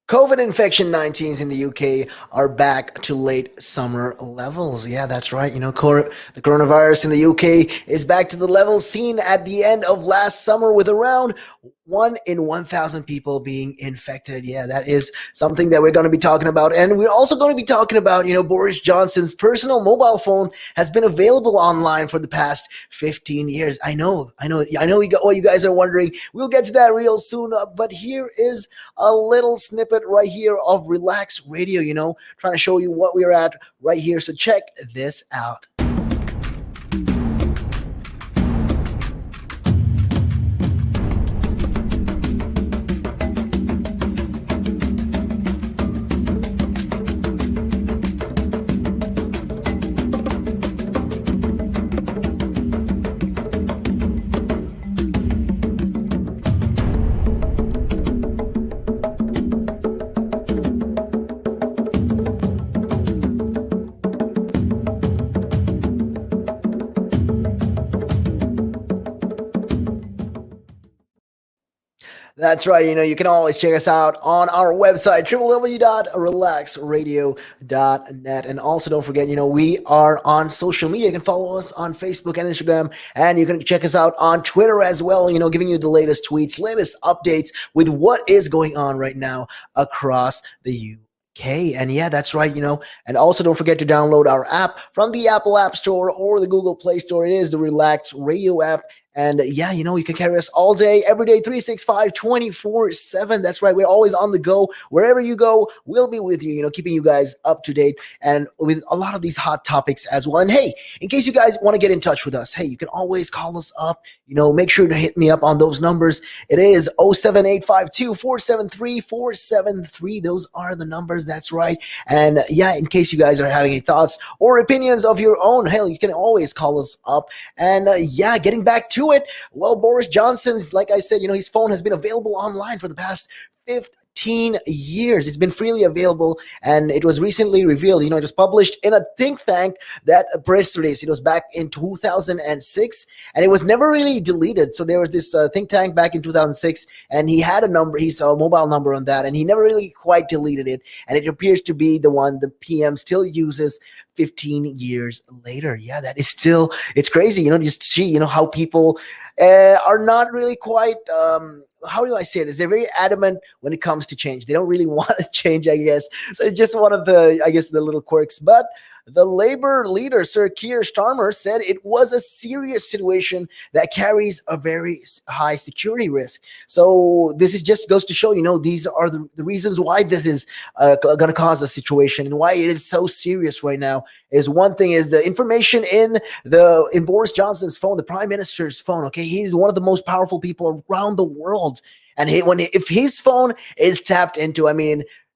COVID infection 19s in the UK are back to late summer levels. Yeah, that's right. The coronavirus in the UK is back to the levels seen at the end of last summer with around 1 in 1,000 people being infected. Yeah, that is something that we're going to be talking about. And we're also going to be talking about, Boris Johnson's personal mobile phone has been available online for the past 15 years. I know what you guys are wondering. We'll get to that real soon. But here is a little snippet right here of Relaks Radio, trying to show you what we're at right here. So check this out. That's right. You can always check us out on our website, www.relaxradio.net. And also don't forget, we are on social media. You can follow us on Facebook and Instagram, and you can check us out on Twitter as well, giving you the latest tweets, latest updates with what is going on right now across the UK. And yeah, that's right, and also don't forget to download our app from the Apple App Store or the Google Play Store. It is the Relax Radio app. And yeah, you can carry us all day, every day, 365, 24/7. That's right. We're always on the go. Wherever you go, we'll be with you, keeping you guys up to date and with a lot of these hot topics as well. And hey, in case you guys want to get in touch with us, hey, you can always call us up. Make sure to hit me up on those numbers. It is 07852-473-473. Those are the numbers. That's right. And yeah, in case you guys are having any thoughts or opinions of your own, hell, you can always call us up. And yeah, getting back to it. Well, Boris Johnson's, like I said, his phone has been available online for the past 15 years. It's been freely available, and it was recently revealed, it was published in a think tank, that press release. It was back in 2006, and it was never really deleted. So there was this think tank back in 2006, and he had a number, his mobile number on that, and he never really quite deleted it. And it appears to be the one the PM still uses 15 years later. Yeah, that is still, it's crazy, just to see, how people are not really quite, how do I say this? They're very adamant when it comes to change. They don't really want to change, I guess. So it's just one of the, the little quirks. But the Labour leader, Sir Keir Starmer, said it was a serious situation that carries a very high security risk. So this is just goes to show, these are the reasons why this is going to cause a situation and why it is so serious right now. Is one thing is the information in Boris Johnson's phone, the Prime Minister's phone. Okay, he's one of the most powerful people around the world, and if his phone is tapped into,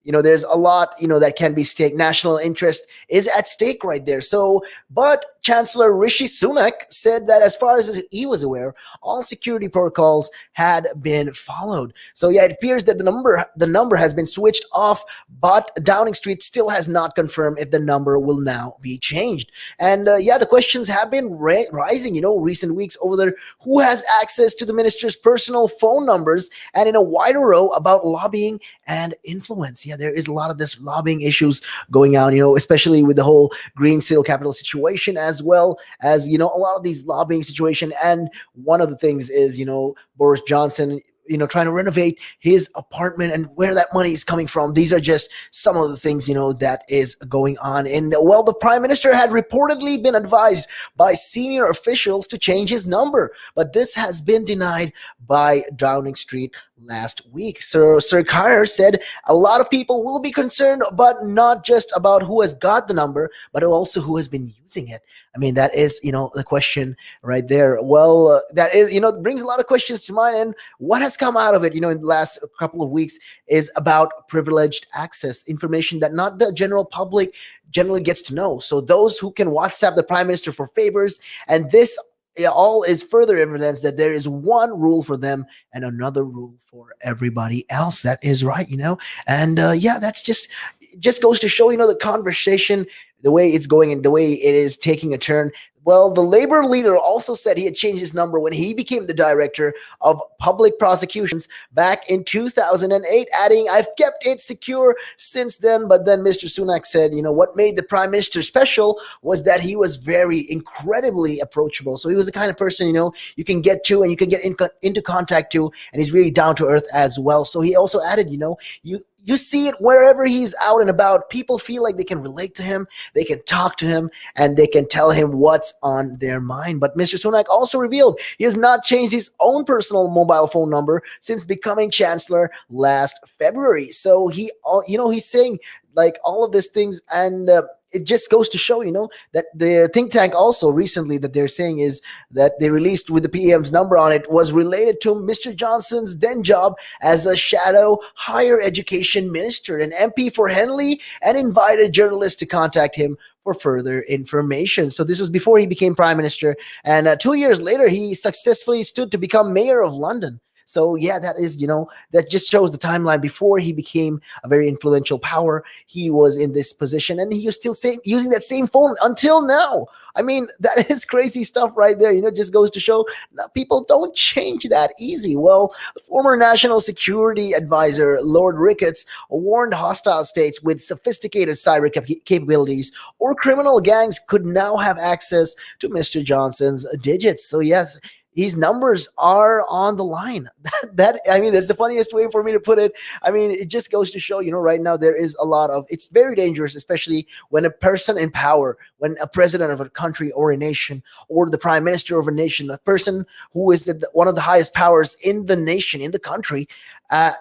there's a lot, that can be stake. National interest is at stake right there. So, but Chancellor Rishi Sunak said that as far as he was aware, all security protocols had been followed. So yeah, it appears that the number has been switched off, but Downing Street still has not confirmed if the number will now be changed. And yeah, the questions have been rising, recent weeks over there. Who has access to the minister's personal phone numbers, and in a wider row about lobbying and influence. Yeah, there is a lot of this lobbying issues going on, especially with the whole Green Seal Capital situation, as well as, a lot of these lobbying situation. And one of the things is, Boris Johnson, trying to renovate his apartment and where that money is coming from. These are just some of the things, that is going on. And well, the Prime Minister had reportedly been advised by senior officials to change his number, but this has been denied by Downing Street last week. Sir Keir said a lot of people will be concerned, but not just about who has got the number, but also who has been using it. That is, the question right there. Well, that is, brings a lot of questions to mind. And what has come out of it, in the last couple of weeks is about privileged access, information that not the general public generally gets to know. So those who can WhatsApp the Prime Minister for favors, and this all is further evidence that there is one rule for them and another rule for everybody else. That is right, and yeah, that's just, it just goes to show, the conversation, the way it's going and the way it is taking a turn. Well, the labor leader also said he had changed his number when he became the director of public prosecutions back in 2008, adding, "I've kept it secure since then." But then Mr. Sunak said, what made the prime minister special was that he was very incredibly approachable. So he was the kind of person, you can get to and you can get into contact to, and he's really down to earth as well. So he also added, you see it wherever he's out and about. People feel like they can relate to him, they can talk to him, and they can tell him what's on their mind. But Mr. Sunak also revealed he has not changed his own personal mobile phone number since becoming chancellor last February. So he's saying like all of these things, and it just goes to show, that the think tank also recently that they're saying is that they released with the PM's number on it was related to Mr. Johnson's then job as a shadow higher education minister, an MP for Henley, and invited journalists to contact him for further information. So this was before he became prime minister. And 2 years later, he successfully stood to become mayor of London. So yeah, that is, that just shows the timeline. Before he became a very influential power, he was in this position, and he was still using that same phone until now. I mean, that is crazy stuff right there. It just goes to show people don't change that easy. Well, the former national security advisor, Lord Ricketts, warned hostile states with sophisticated cyber capabilities or criminal gangs could now have access to Mr. Johnson's digits. So yes, these numbers are on the line. That's the funniest way for me to put it. I mean, it just goes to show, right now there is a lot of, it's very dangerous, especially when a person in power, when a president of a country or a nation, or the prime minister of a nation, a person who is one of the highest powers in the nation, in the country,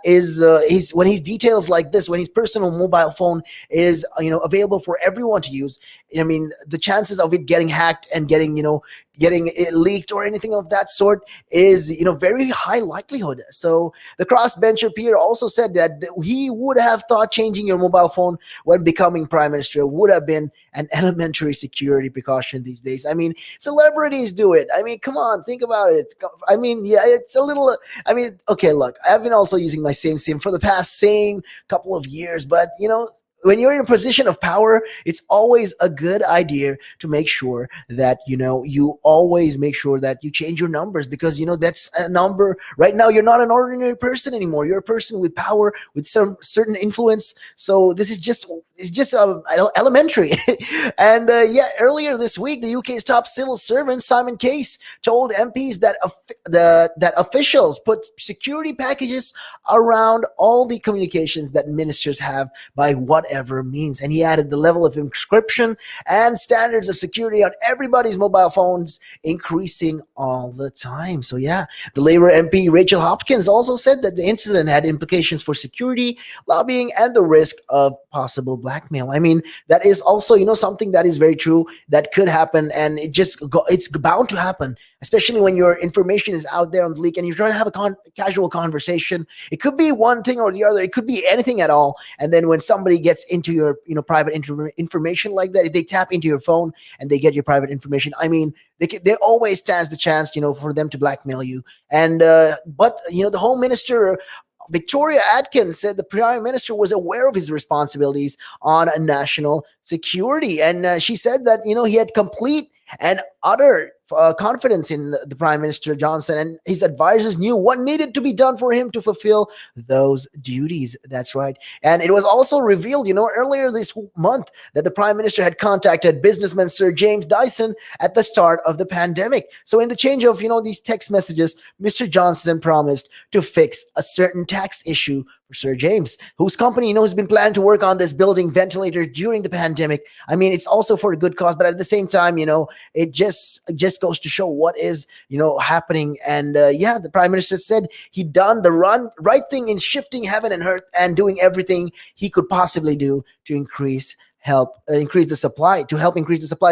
is when he's details like this, when his personal mobile phone is available for everyone to use. I mean, the chances of it getting hacked and getting it leaked or anything of that sort is very high likelihood. So the crossbencher peer also said that he would have thought changing your mobile phone when becoming prime minister would have been an elementary security precaution these days. I mean, celebrities do it. I mean, come on, think about it. I mean, yeah, it's a little. I mean, okay, look, I've been also using my same SIM for the past same couple of years, but when you're in a position of power, it's always a good idea to make sure that, you always make sure that you change your numbers, because, that's a number. Right now, you're not an ordinary person anymore. You're a person with power, with some certain influence. So this is just elementary. And earlier this week, the UK's top civil servant, Simon Case, told MPs that that officials put security packages around all the communications that ministers have by whatever means. And he added the level of encryption and standards of security on everybody's mobile phones increasing all the time. So yeah, the Labour MP Rachel Hopkins also said that the incident had implications for security, lobbying, and the risk of possible blackmail. I mean, that is also, something that is very true, that could happen, and it's bound to happen, especially when your information is out there on the leak and you're trying to have a casual conversation. It could be one thing or the other. It could be anything at all. And then when somebody gets into your, private information like that, if they tap into your phone and they get your private information, I mean, there always stands the chance, for them to blackmail you. And but the Home Minister Victoria Atkins said the Prime Minister was aware of his responsibilities on national security. And she said that, he had complete and utter confidence in the Prime Minister Johnson, and his advisors knew what needed to be done for him to fulfill those duties. That's right. And it was also revealed, earlier this month that the Prime Minister had contacted businessman Sir James Dyson at the start of the pandemic. So in the change of, these text messages, Mr. Johnson promised to fix a certain tax issue for Sir James, whose company, has been planning to work on this building ventilator during the pandemic. I mean, it's also for a good cause, but at the same time, it just goes to show what is, happening. And the Prime Minister said he'd done the right thing in shifting heaven and earth and doing everything he could possibly do to help increase the supply.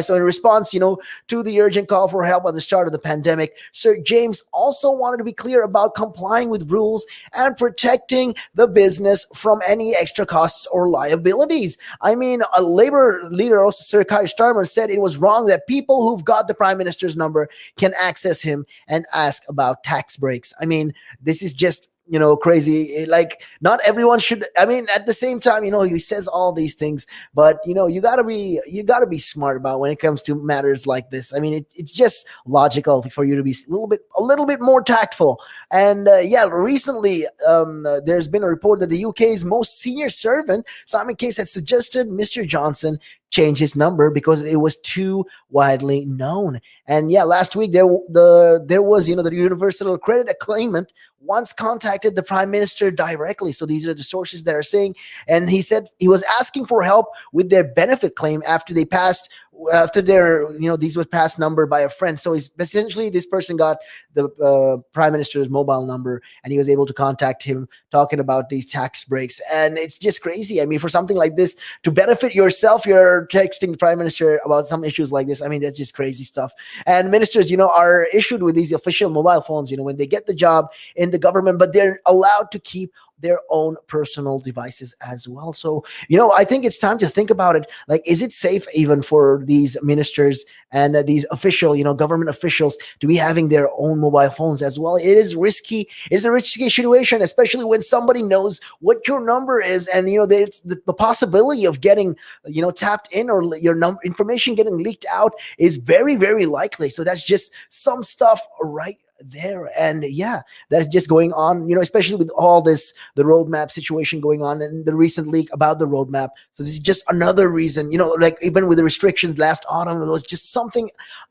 So in response, to the urgent call for help at the start of the pandemic, Sir James also wanted to be clear about complying with rules and protecting the business from any extra costs or liabilities. I mean, a Labour leader, also Sir Keir Starmer, said it was wrong that people who've got the Prime Minister's number can access him and ask about tax breaks. I mean, this is just crazy. Like, not everyone should. I mean, at the same time, he says all these things, but you gotta be smart about when it comes to matters like this. I mean, it's just logical for you to be a little bit more tactful. And yeah, recently there's been a report that the UK's most senior servant, Simon Case, had suggested Mr. Johnson change his number because it was too widely known. And yeah, last week there was the universal credit claimant once contacted the prime minister directly. So these are the sources that are saying, and he said he was asking for help with their benefit claim after their these was passed number by a friend. So he's essentially, this person got the prime minister's mobile number, and he was able to contact him talking about these tax breaks. And it's just crazy. I mean, for something like this to benefit yourself, you're texting the prime minister about some issues like this. I mean, that's just crazy stuff. And ministers, are issued with these official mobile phones, when they get the job in the government, but they're allowed to keep their own personal devices as well. So, I think it's time to think about it. Like, is it safe even for these ministers and these official, government officials to be having their own mobile phones as well? It is risky. It's a risky situation, especially when somebody knows what your number is, and there's the possibility of getting, tapped in, or your information getting leaked out is very, very likely. So that's just some stuff right there. And yeah, that's just going on, especially with all this, the roadmap situation going on, and the recent leak about the roadmap. So this is just another reason, like, even with the restrictions last autumn, it was just something,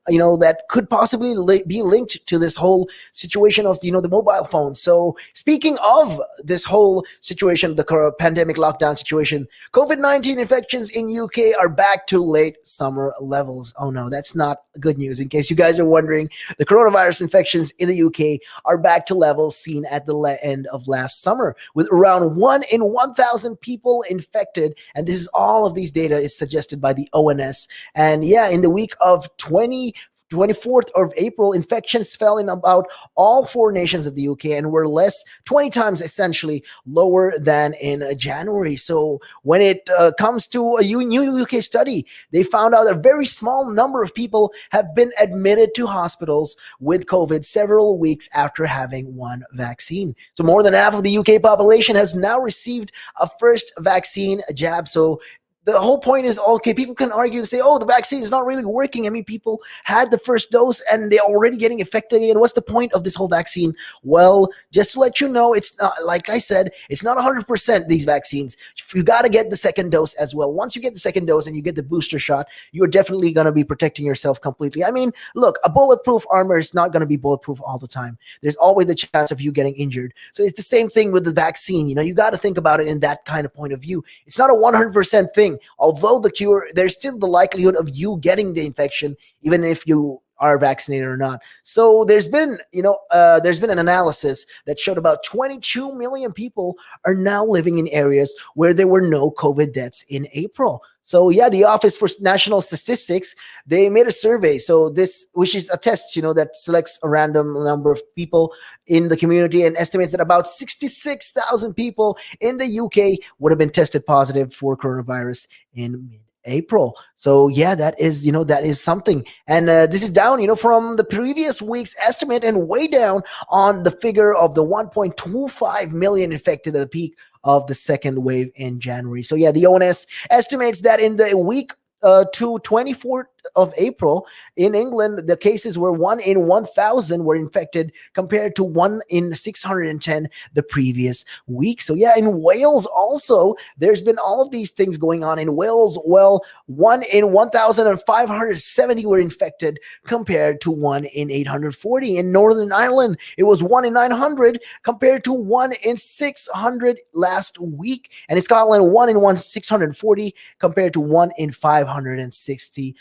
that could possibly be linked to this whole situation of, the mobile phone. So speaking of this whole situation, the pandemic lockdown situation, COVID-19 infections in UK are back to late summer levels. Oh no, that's not good news. In case you guys are wondering, the coronavirus infections in the UK are back to levels seen at the end of last summer, with around 1 in 1,000 people infected. And this is all of these data is suggested by the ONS. And yeah, in the week of 24th of April, infections fell in about all four nations of the UK and were less 20 times essentially lower than in January. So when it comes to a new UK study, they found out a very small number of people have been admitted to hospitals with COVID several weeks after having one vaccine. So more than half of the UK population has now received a first vaccine jab. So the whole point is, okay, people can argue and say, oh, the vaccine is not really working. I mean, people had the first dose and they're already getting affected. And what's the point of this whole vaccine? Well, just to let you know, it's not, like I said, it's not 100% these vaccines. You got to get the second dose as well. Once you get the second dose and you get the booster shot, you're definitely going to be protecting yourself completely. I mean, look, a bulletproof armor is not going to be bulletproof all the time. There's always the chance of you getting injured. So it's the same thing with the vaccine. You got to think about it in that kind of point of view. It's not a 100% thing. Although the cure, there's still the likelihood of you getting the infection, even if you are vaccinated or not. So there's been an analysis that showed about 22 million people are now living in areas where there were no COVID deaths in April. So yeah, the Office for National Statistics, they made a survey. So this, which is a test, that selects a random number of people in the community and estimates that about 66,000 people in the UK would have been tested positive for coronavirus in April. So yeah, that is something. And this is down, from the previous week's estimate, and way down on the figure of the 1.25 million infected at the peak of the second wave in January. So yeah, the ONS estimates that in the week to 24th of April in England, the cases were 1 in 1,000 were infected, compared to 1 in 610 the previous week. So yeah, in Wales also, there's been all of these things going on in Wales. Well, 1 in 1,570 were infected, compared to 1 in 840. In Northern Ireland, it was 1 in 900, compared to 1 in 600 last week. And in Scotland, 1 in 640, compared to 1 in 560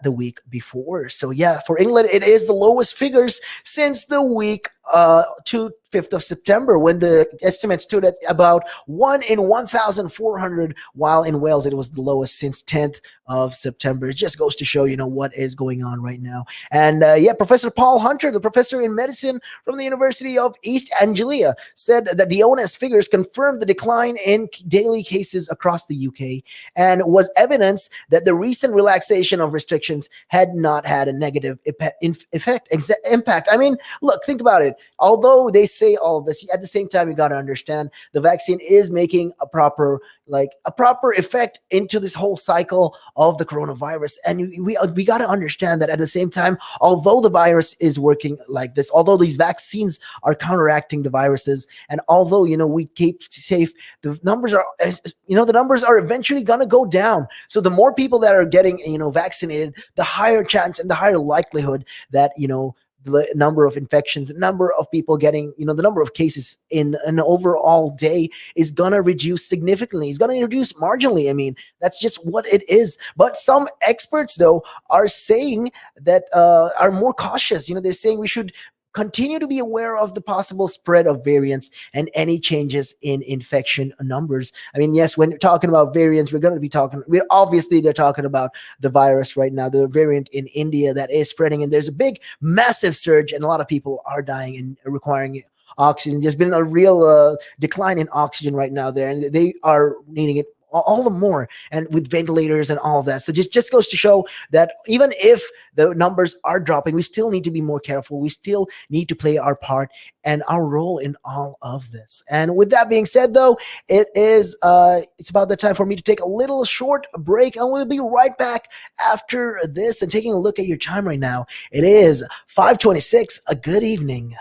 the week before. So yeah, for England, it is the lowest figures since the week to 5th of September, when the estimate stood at about 1 in 1,400, while in Wales it was the lowest since 10th of September. It just goes to show, what is going on right now. And yeah, Professor Paul Hunter, the professor in medicine from the University of East Anglia, said that the ONS figures confirmed the decline in daily cases across the UK, and was evidence that the recent relaxation of restrictions restrictions had not had a negative impact. I mean, look, think about it. Although they say all of this, at the same time, you got to understand the vaccine is making a proper effect into this whole cycle of the coronavirus. And we got to understand that at the same time, although the virus is working like this, although these vaccines are counteracting the viruses, and although we keep safe, the numbers are eventually going to go down. So the more people that are getting vaccinated, the higher chance and the higher likelihood that the number of infections, the number of people getting, the number of cases in an overall day is going to reduce significantly. It's going to reduce marginally. I mean, that's just what it is. But some experts, though, are saying that are more cautious. They're saying we should continue to be aware of the possible spread of variants and any changes in infection numbers. I mean, yes, when you're talking about variants, they're talking about the virus right now, the variant in India that is spreading, and there's a big, massive surge, and a lot of people are dying and requiring oxygen. There's been a real decline in oxygen right now there, and they are needing it all the more, and with ventilators and all of that. So just goes to show that even if the numbers are dropping, we still need to be more careful. We still need to play our part and our role in all of this. And with that being said, though, it's about the time for me to take a little short break, and we'll be right back after this. And taking a look at your time right now, it is 5:26. A good evening.